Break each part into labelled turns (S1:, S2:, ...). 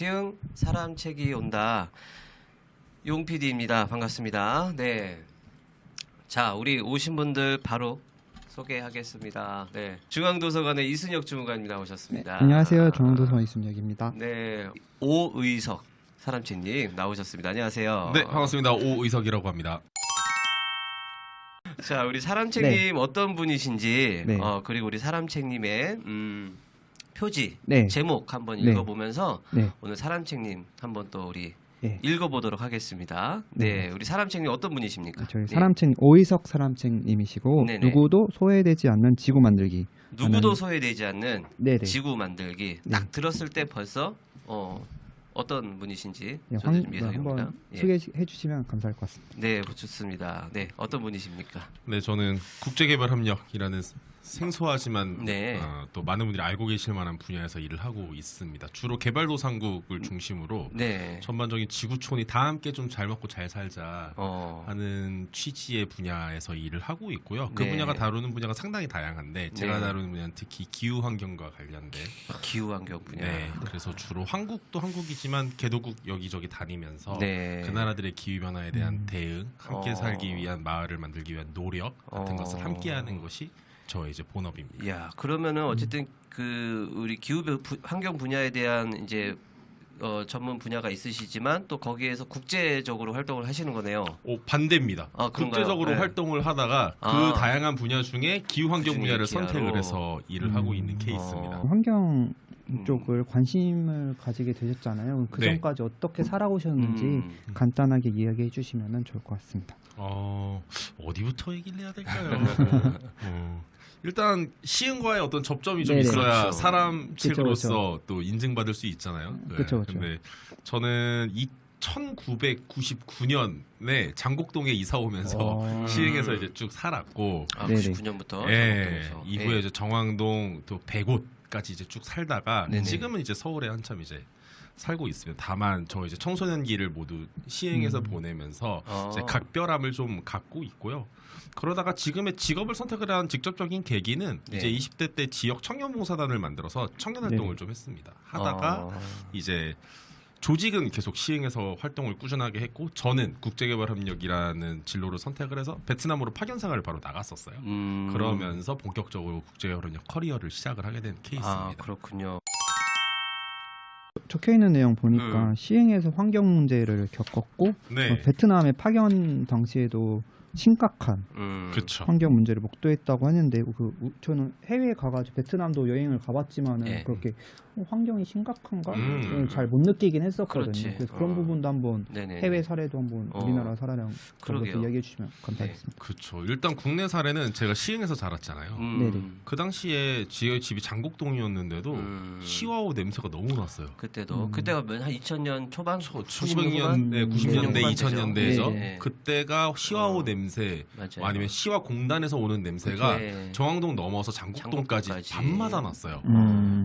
S1: 지흥 사람책이 온다. 용 PD입니다. 반갑습니다. 네. 자, 우리 오신 분들 바로 소개하겠습니다. 네. 중앙도서관의 이순혁 주무관님 나오셨습니다.
S2: 네, 안녕하세요. 중앙도서관 이순혁입니다.
S1: 네. 오의석 사람책님 나오셨습니다. 안녕하세요.
S3: 네, 반갑습니다. 오의석이라고 합니다.
S1: 자, 우리 사람책님 어떤 분이신지
S2: 네.
S1: 그리고 우리 사람책님의 표지,
S2: 네.
S1: 제목 한번
S2: 네.
S1: 읽어보면서
S2: 네.
S1: 오늘 사람책님 한번 또 우리
S2: 네.
S1: 읽어보도록 하겠습니다. 네,
S2: 네.
S1: 우리 사람책님 어떤 분이십니까?
S2: 저희
S1: 네.
S2: 사람책 오의석 사람책님이시고
S1: 네네.
S2: 누구도 소외되지 않는 지구 만들기.
S1: 누구도
S2: 하는-
S1: 소외되지 않는
S2: 네네.
S1: 지구 만들기.
S2: 네.
S1: 딱 들었을 때 벌써 어떤 분이신지
S2: 네,
S1: 저도 좀 예상해
S2: 한번
S1: 봅니다. 예.
S2: 소개해 주시면 감사할 것 같습니다.
S1: 네, 좋습니다. 네, 어떤 분이십니까?
S3: 네, 저는 국제개발협력이라는 생소하지만
S1: 네.
S3: 또 많은 분들이 알고 계실 만한 분야에서 일을 하고 있습니다. 주로 개발도상국을 중심으로
S1: 네.
S3: 전반적인 지구촌이 다 함께 좀 잘 먹고 잘 살자 하는 취지의 분야에서 일을 하고 있고요. 그
S1: 네.
S3: 분야가 다루는 분야가 상당히 다양한데 제가
S1: 네.
S3: 다루는 분야는 특히 기후환경과 관련된
S1: 기후환경 분야.
S3: 네, 그래서 주로 한국도 한국이지만 개도국 여기저기 다니면서
S1: 네.
S3: 그 나라들의 기후 변화에 대한 대응, 함께
S1: 어.
S3: 살기 위한 마을을 만들기 위한 노력 같은
S1: 어.
S3: 것을 함께하는 것이 저의 이제 본업입니다.
S1: 야, 그러면은 어쨌든 그 우리 기후 환경 분야에 대한 이제 전문 분야가 있으시지만 또 거기에서 국제적으로 활동을 하시는 거네요.
S3: 반대입니다.
S1: 아, 그런가요?
S3: 국제적으로
S1: 네.
S3: 활동을 하다가
S1: 아.
S3: 그 다양한 분야 중에 기후 환경
S1: 그중에
S3: 분야를
S1: 기하로.
S3: 선택을 해서 일을 하고 있는 케이스입니다.
S2: 환경 쪽을 관심을 가지게 되셨잖아요. 그
S3: 네.
S2: 전까지 어떻게 살아오셨는지 간단하게 이야기해 주시면 좋을 것 같습니다.
S3: 어디부터 얘기를 해야 될까요? 일단 시흥과의 어떤 접점이 좀
S2: 네네.
S3: 있어야
S1: 그렇죠.
S3: 사람 책으로서
S2: 그렇죠.
S3: 또 인증받을 수 있잖아요.
S2: 그렇죠, 그렇죠.
S3: 근데 저는 1999년에 장곡동에 이사 오면서 시흥에서 이제 쭉 살았고,
S1: 아,
S2: 네네.
S1: 99년부터.
S3: 이후에 이제 정왕동 또 백옷까지 이제 쭉 살다가
S1: 네네.
S3: 지금은 이제 서울에 한참 이제 살고 있습니다. 다만 저 이제 청소년기를 모두 시흥에서 보내면서 이제 각별함을 좀 갖고 있고요. 그러다가 지금의 직업을 선택을 한 직접적인 계기는
S1: 네.
S3: 이제 20대 때 지역 청년봉사단을 만들어서 청년 활동을 좀 했습니다. 하다가 이제 조직은 계속 시흥에서 활동을 꾸준하게 했고 저는 국제개발협력이라는 진로를 선택을 해서 베트남으로 파견 생활을 바로 나갔었어요. 그러면서 본격적으로 국제개발협력 커리어를 시작을 하게 된 케이스입니다.
S1: 아, 그렇군요.
S2: 적혀 있는 내용 보니까 시흥에서 환경 문제를 겪었고
S3: 네,
S2: 베트남의 파견 당시에도 심각한
S3: 그렇죠.
S2: 환경 문제를 목도했다고 하는데 저는 해외에 가가지고 베트남도 여행을 가봤지만은
S1: 네.
S2: 그렇게 환경이 심각한가 잘
S1: 음.
S2: 못 느끼긴 했었거든요.
S1: 그렇지.
S2: 그래서 그런 부분도 한번
S1: 네네.
S2: 해외 사례도 한번 우리나라 사례랑 그런
S1: 그러게요.
S2: 것도 이야기해 주시면 감사하겠습니다.
S3: 그렇죠. 일단 국내 사례는 제가 시흥에서 자랐잖아요.
S2: 네네.
S3: 그 당시에 저희 집이 장곡동이었는데도 시와오 냄새가 너무 났어요.
S1: 그때도 그때가 한 2000년 초반,
S3: 1900년대, 90년대,
S1: 후반
S3: 2000년대죠.
S1: 네.
S3: 그때가 시와오 냄새,
S1: 맞아요.
S3: 아니면 시와 공단에서 오는 냄새가
S1: 그게
S3: 정왕동 넘어서 장곡동까지
S1: 장곡동까지.
S3: 밤마다 났어요.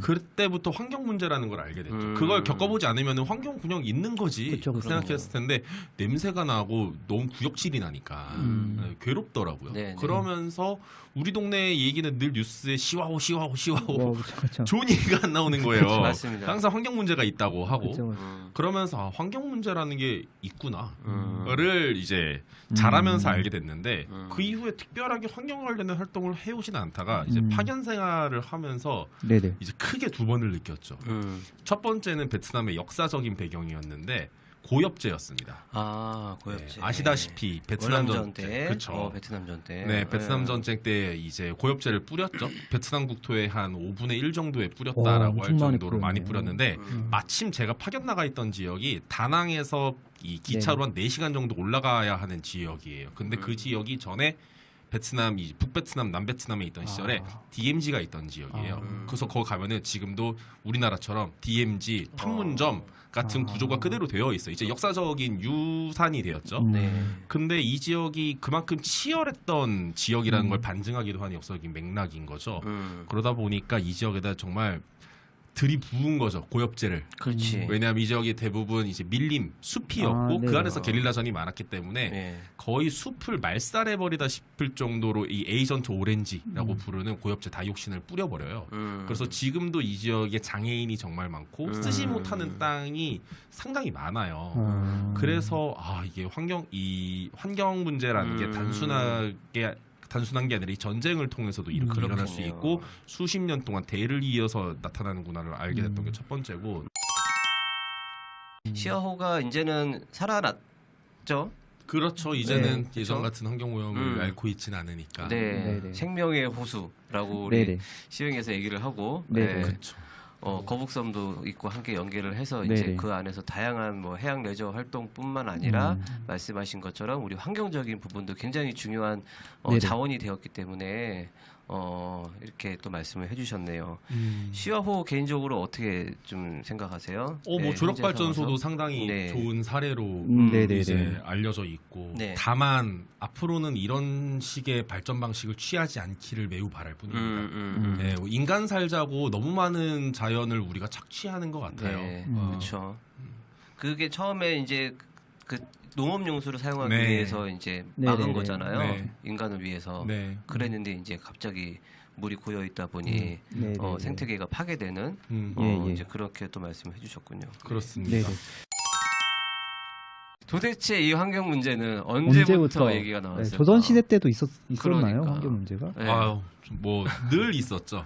S3: 그때부터 환경 문제라는 걸 알게 됐죠. 그걸 겪어보지 않으면 환경 그냥 있는 거지
S2: 그쵸, 그쵸.
S3: 생각했을 텐데 냄새가 나고 너무 구역질이 나니까 괴롭더라고요.
S1: 네, 네.
S3: 그러면서 우리 동네 얘기는 늘 뉴스에 시와오 시와오 시와오
S2: 그렇죠.
S3: 좋은 얘기가 안 나오는 거예요.
S1: 맞습니다.
S3: 항상 환경 문제가 있다고 하고
S2: 그렇죠.
S3: 그러면서 환경 문제라는 게 있구나를 이제 자라면서 알게 됐는데 그 이후에 특별하게 환경 관련된 활동을 해오지는 않다가 이제 파견 생활을 하면서
S2: 네네.
S3: 이제 크게 두 번을 느꼈죠. 첫 번째는 베트남의 역사적인 배경이었는데 고엽제였습니다.
S1: 아, 고엽제.
S3: 아시다시피 베트남 전쟁, 그렇죠.
S1: 베트남 전쟁.
S3: 네, 베트남 전쟁 때 이제 고엽제를 뿌렸죠. 베트남 국토의 한 5분의 1 정도에 뿌렸다라고 할
S2: 엄청 많이
S3: 정도로 많이
S2: 뿌렸네요.
S3: 뿌렸는데 마침 제가 파견 나가 있던 지역이 다낭에서 이 기차로 한 4시간 정도 올라가야 하는 지역이에요. 근데 그 지역이 전에 베트남, 북베트남, 남베트남에 있던 시절에 DMZ가 있던 지역이에요. 그래서 거기 가면은 지금도 우리나라처럼 DMZ 판문점 같은 구조가 그대로 되어 있어요. 이제 역사적인 유산이 되었죠.
S1: 네.
S3: 근데 이 지역이 그만큼 치열했던 지역이라는 걸 반증하기도 하는 역사적인 맥락인 거죠. 그러다 보니까 이 지역에다 정말 들이부은 거죠. 고엽제를.
S1: 그렇지.
S3: 왜냐하면 이 지역이 대부분 이제 밀림, 숲이었고 그
S2: 네네.
S3: 안에서 게릴라전이 많았기 때문에
S1: 예.
S3: 거의 숲을 말살해버리다 싶을 정도로 이 에이전트 오렌지라고 부르는 고엽제 다이옥신을 뿌려버려요. 그래서 지금도 이 지역에 장애인이 정말 많고 쓰지 못하는 땅이 상당히 많아요. 그래서 이게 환경 문제라는 게 단순한 게 아니라 이 전쟁을 통해서도 이렇게 일어날 수
S1: 그렇겠네요.
S3: 있고 수십 년 동안 대를 이어서 나타나는구나를 알게 됐던 게 첫 번째고.
S1: 시어호가 이제는 살아났죠.
S3: 그렇죠. 이제는
S1: 네,
S3: 예전
S1: 그렇죠.
S3: 같은 환경 오염을 앓고 있지는 않으니까.
S1: 네.
S2: 네네.
S1: 생명의 호수라고 우리
S2: 네네.
S1: 시흥에서 얘기를 하고
S2: 네네.
S1: 네.
S3: 그렇죠.
S1: 거북섬도 있고 함께 연계를 해서
S2: 네네.
S1: 이제 그 안에서 다양한 뭐 해양 레저 활동뿐만 아니라 말씀하신 것처럼 우리 환경적인 부분도 굉장히 중요한
S2: 네네.
S1: 자원이 되었기 때문에 이렇게 또 말씀을 해주셨네요. 시어호 개인적으로 어떻게 좀 생각하세요?
S3: 뭐
S1: 네,
S3: 조력
S1: 현재
S3: 발전소도
S1: 상황에서?
S3: 상당히
S1: 네.
S3: 좋은 사례로
S2: 네네네.
S3: 이제 알려져 있고
S1: 네.
S3: 다만 앞으로는 이런 식의 발전 방식을 취하지 않기를 매우 바랄 뿐입니다. 네, 인간 살자고 너무 많은 자연을 우리가 착취하는 것 같아요.
S1: 네,
S2: 어.
S1: 그렇죠. 그게 처음에 이제 그 농업 용수를 사용하기
S3: 네.
S1: 위해서 이제
S2: 네,
S1: 막은
S2: 네, 네.
S1: 거잖아요.
S3: 네.
S1: 인간을 위해서.
S3: 네.
S1: 그랬는데 이제 갑자기 물이 고여 있다 보니
S2: 네네.
S1: 생태계가 파괴되는
S2: 예, 예.
S1: 이제 그렇게 또 말씀해 주셨군요.
S3: 그렇습니다.
S2: 네네.
S1: 도대체 이 환경 문제는 언제부터 얘기가 나왔어요?
S2: 조선 시대 때도 있었나요?
S1: 그러니까.
S2: 환경 문제가?
S1: 네.
S3: 아유, 뭐 늘 있었죠.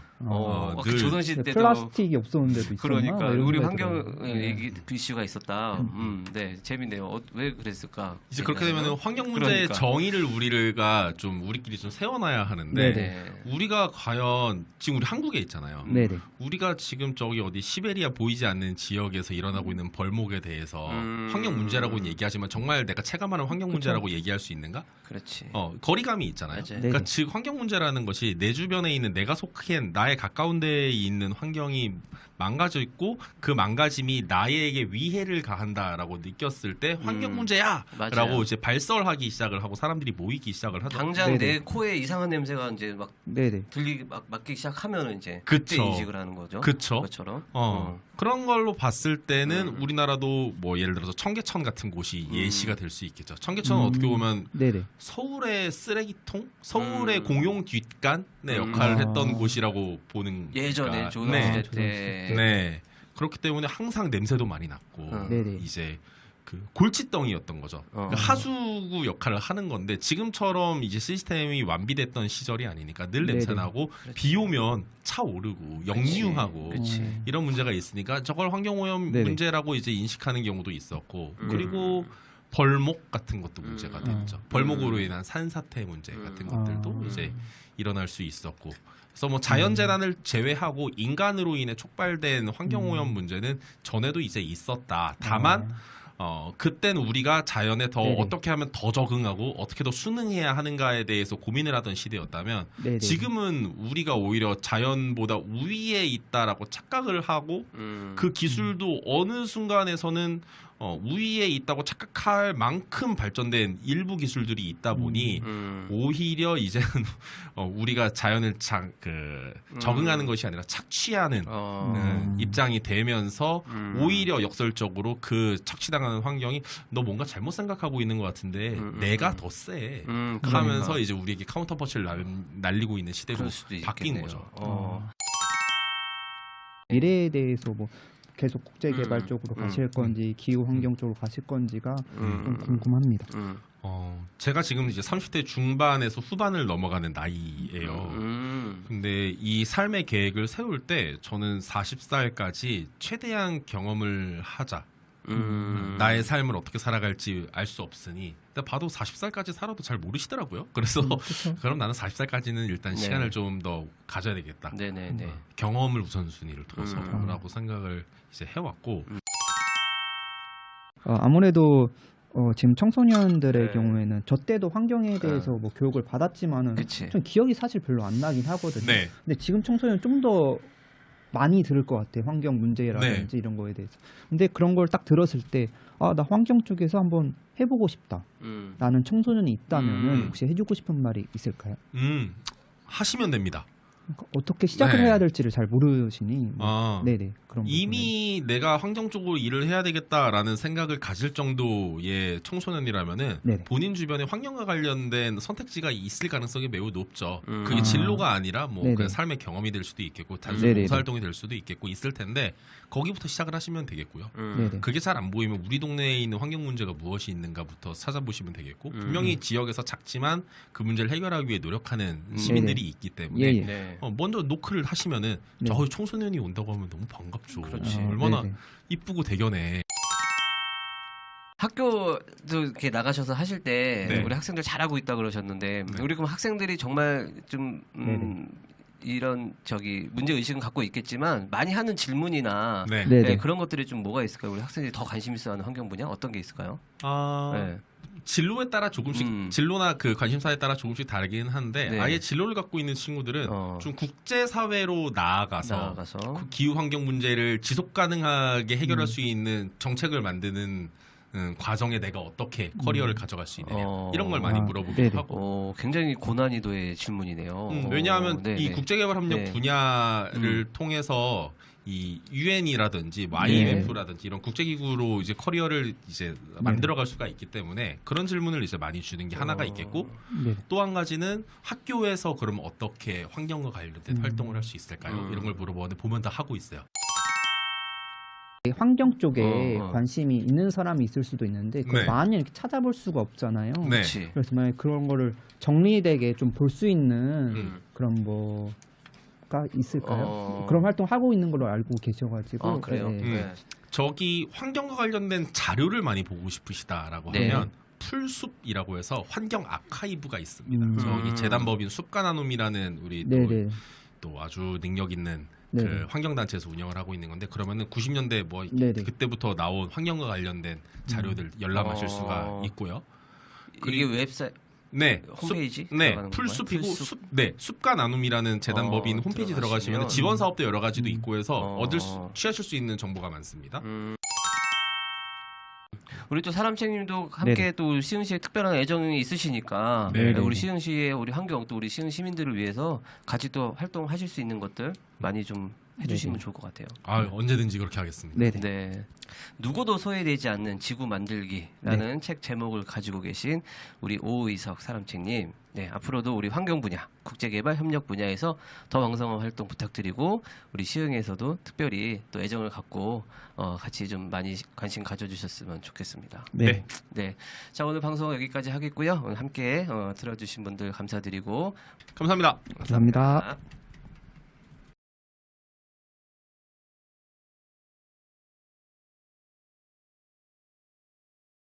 S1: 그 조선시대 때도
S2: 플라스틱이 없었는데도 있었나?
S1: 그러니까
S2: 막 이런
S1: 우리
S2: 생각이
S1: 환경
S2: 들어요.
S1: 얘기 이슈가 있었다. 네, 재밌네요. 왜 그랬을까?
S3: 이제 그렇게 되면 환경 문제의
S1: 그러니까.
S3: 정의를 우리끼리 좀 세워놔야 하는데
S2: 네네.
S3: 우리가 과연 지금 우리 한국에 있잖아요.
S2: 네네.
S3: 우리가 지금 저기 어디 시베리아 보이지 않는 지역에서 일어나고 있는 벌목에 대해서 환경 문제라고는 얘기하지만 정말 내가 체감하는 환경 문제라고 얘기할 수 있는가?
S1: 그렇지.
S3: 거리감이 있잖아요.
S1: 맞아요.
S3: 그러니까
S2: 네네.
S3: 즉 환경 문제라는 것이 내 주변에 있는 내가 속한 나의 가까운 데에 있는 환경이 망가져 있고 그 망가짐이 나에게 위해를 가한다라고 느꼈을 때 환경 문제야라고
S1: 맞아요.
S3: 이제 발설하기 시작을 하고 사람들이 모이기 시작을 하죠.
S1: 당장
S2: 네네.
S1: 내 코에 이상한 냄새가 이제 막
S2: 네네.
S1: 맡기 시작하면은 이제
S3: 그쵸.
S1: 그때 인식을 하는 거죠.
S3: 그쵸.
S1: 그것처럼.
S3: 그런 걸로 봤을 때는 우리나라도 뭐 예를 들어서 청계천 같은 곳이 예시가 될 수 있겠죠. 청계천은 어떻게 보면
S2: 네네.
S3: 서울의 쓰레기통, 서울의 공용 뒷간의 역할을
S2: 아.
S3: 했던 곳이라고 보는
S1: 예전에
S3: 거니까.
S1: 조선시대
S2: 네.
S1: 때.
S3: 네. 그렇기 때문에 항상 냄새도 많이 났고
S2: 네네.
S3: 이제 그 골칫덩이였던 거죠. 그러니까 하수구 역할을 하는 건데 지금처럼 이제 시스템이 완비됐던 시절이 아니니까 늘 냄새
S2: 네네.
S3: 나고 비 오면 차 오르고 역류하고
S1: 그치.
S3: 이런 문제가 있으니까 저걸 환경오염
S2: 네네.
S3: 문제라고 이제 인식하는 경우도 있었고 그리고 벌목 같은 것도 문제가 됐죠. 벌목으로 인한 산사태 문제 같은 것들도 이제 일어날 수 있었고. 그래서 뭐 자연재난을 제외하고 인간으로 인해 촉발된 환경오염 문제는 전에도 이제 있었다. 다만 그땐 우리가 자연에 더
S2: 네네.
S3: 어떻게 하면 더 적응하고 어떻게 더 순응해야 하는가에 대해서 고민을 하던 시대였다면
S2: 네네.
S3: 지금은 우리가 오히려 자연보다 우위에 있다라고 착각을 하고 그 기술도 어느 순간에서는 우위에 있다고 착각할 만큼 발전된 일부 기술들이 있다 보니 오히려 이제는 우리가 자연을 적응하는 것이 아니라 착취하는 입장이 되면서 오히려 역설적으로 그 착취당하는 환경이 너 뭔가 잘못 생각하고 있는 것 같은데 내가 더 세 하면서 이제 우리에게 카운터 펀치를 날리고 있는 시대로
S1: 그럴 수도
S3: 바뀐
S1: 있겠네요.
S3: 거죠.
S2: 미래에 대해서 뭐 계속 국제 개발 쪽으로 가실 건지 기후 환경 쪽으로 가실 건지가 좀 궁금합니다.
S3: 제가 지금 이제 30대 중반에서 후반을 넘어가는 나이예요. 근데 이 삶의 계획을 세울 때 저는 40살까지 최대한 경험을 하자. 나의 삶을 어떻게 살아갈지 알 수 없으니 근데 봐도 40살까지 살아도 잘 모르시더라고요. 그래서 그럼 나는 40살까지는 일단
S1: 네.
S3: 시간을 좀 더 가져야 되겠다.
S1: 네네네.
S3: 경험을 우선순위를 둬서라고 생각을 이제 해왔고
S2: 아무래도 지금 청소년들의
S1: 네.
S2: 경우에는 저 때도 환경에 대해서 뭐 교육을 받았지만은
S1: 그치.
S2: 좀 기억이 사실 별로 안 나긴 하거든요.
S3: 네.
S2: 근데 지금 청소년 좀 더 많이 들을 것 같아요. 환경 문제라든지
S3: 네.
S2: 이런 거에 대해서. 근데 그런 걸 딱 들었을 때 나 환경 쪽에서 한번 해보고 싶다. 라는 청소년이 있다면은 혹시 해주고 싶은 말이 있을까요?
S3: 하시면 됩니다.
S2: 어떻게 시작을
S3: 네.
S2: 해야 될지를 잘 모르시니
S3: 아.
S2: 네네 그런
S3: 이미 내가 환경 쪽으로 일을 해야 되겠다라는 생각을 가질 정도의 청소년이라면은
S2: 네네.
S3: 본인 주변에 환경과 관련된 선택지가 있을 가능성이 매우 높죠. 그게
S2: 아.
S3: 진로가 아니라 뭐
S2: 네네.
S3: 그냥 삶의 경험이 될 수도 있겠고 단순
S2: 네네네.
S3: 봉사활동이 될 수도 있겠고 있을 텐데 거기부터 시작을 하시면 되겠고요.
S2: 네네.
S3: 그게 잘 안 보이면 우리 동네에 있는 환경 문제가 무엇이 있는가부터 찾아보시면 되겠고 분명히 지역에서 작지만 그 문제를 해결하기 위해 노력하는 시민들이 있기 때문에
S2: 예예.
S1: 네.
S3: 먼저 노크를 하시면은
S2: 네.
S3: 저 청소년이 온다고 하면 너무 반갑죠.
S1: 그렇지.
S3: 얼마나
S2: 네네.
S3: 이쁘고 대견해.
S1: 학교도 이렇게 나가셔서 하실 때
S3: 네.
S1: 우리 학생들 잘하고 있다 그러셨는데
S3: 네.
S1: 우리 그럼 학생들이 정말 좀 이런 문제 의식은 갖고 있겠지만 많이 하는 질문이나
S3: 네.
S2: 네네.
S1: 네, 그런 것들이 좀 뭐가 있을까요? 우리 학생들이 더 관심 있어하는 환경 분야 어떤 게 있을까요?
S3: 아,
S1: 네.
S3: 진로에 따라 조금씩 진로나 그 관심사에 따라 조금씩 다르긴 한데
S1: 네.
S3: 아예 진로를 갖고 있는 친구들은 좀 국제 사회로 나아가서 그 기후 환경 문제를 지속 가능하게 해결할 수 있는 정책을 만드는 과정에 내가 어떻게 커리어를 가져갈 수 있느냐 이런 걸 많이 물어보기도
S2: 네네.
S3: 하고
S1: 굉장히 고난이도의 질문이네요.
S3: 왜냐하면
S1: 네네.
S3: 이 국제개발협력
S1: 네.
S3: 분야를 통해서 이 UN이라든지 뭐 IMF라든지 이런 국제기구로 이제 커리어를 이제 만들어갈 수가 있기 때문에 그런 질문을 이제 많이 주는 게 하나가 있겠고
S2: 네네.
S3: 또 한 가지는 학교에서 그럼 어떻게 환경과 관련된 활동을 할 수 있을까요? 이런 걸 물어보는데 보면 다 하고 있어요.
S2: 환경 쪽에 관심이 있는 사람이 있을 수도 있는데 그걸
S3: 네.
S2: 많이 이렇게 찾아볼 수가 없잖아요.
S3: 네.
S1: 그렇지.
S2: 그래서 만약 그런 거를 정리되게 좀 볼 수 있는 그런 뭐가 있을까요? 그런 활동 하고 있는 걸로 알고 계셔가지고
S1: 그래요.
S2: 네.
S1: 네.
S3: 저기 환경과 관련된 자료를 많이 보고 싶으시다라고
S1: 네.
S3: 하면 풀숲이라고 해서 환경 아카이브가 있습니다. 저기 재단법인 숲가나눔이라는 우리
S2: 네네.
S3: 또 아주 능력 있는
S2: 네네.
S3: 그 환경단체에서 운영을 하고 있는 건데 그러면은 90년대 뭐
S2: 네네.
S3: 그때부터 나온 환경과 관련된 자료들 열람하실 수가 있고요.
S1: 이게 웹사이트
S3: 네,
S1: 홈페이지
S3: 네,
S1: 들어가는
S3: 풀숲이고
S1: 풀숲?
S3: 숲과 나눔이라는 재단법인 홈페이지 들어가시면 지원 사업도 여러 가지도 있고 해서 취하실 수 있는 정보가 많습니다.
S1: 우리 또 사람책님도 함께
S2: 네네.
S1: 또 시흥시에 특별한 애정이 있으시니까
S3: 네네.
S1: 우리 시흥시의 우리 환경 또 우리 시흥 시민들을 위해서 같이 또 활동하실 수 있는 것들 많이 좀 해주시면
S2: 네네.
S1: 좋을 것 같아요.
S3: 언제든지 그렇게 하겠습니다.
S2: 네네.
S1: 네. 누구도 소외되지 않는 지구 만들기라는 책 제목을 가지고 계신 우리 오의석 사람책님. 네, 앞으로도 우리 환경 분야, 국제개발 협력 분야에서 더 왕성한 활동 부탁드리고 우리 시흥에서도 특별히 또 애정을 갖고 같이 좀 많이 관심 가져주셨으면 좋겠습니다.
S2: 네.
S1: 네. 자, 오늘 방송 여기까지 하겠고요. 오늘 함께 들어주신 분들 감사드리고
S3: 감사합니다.
S2: 감사합니다.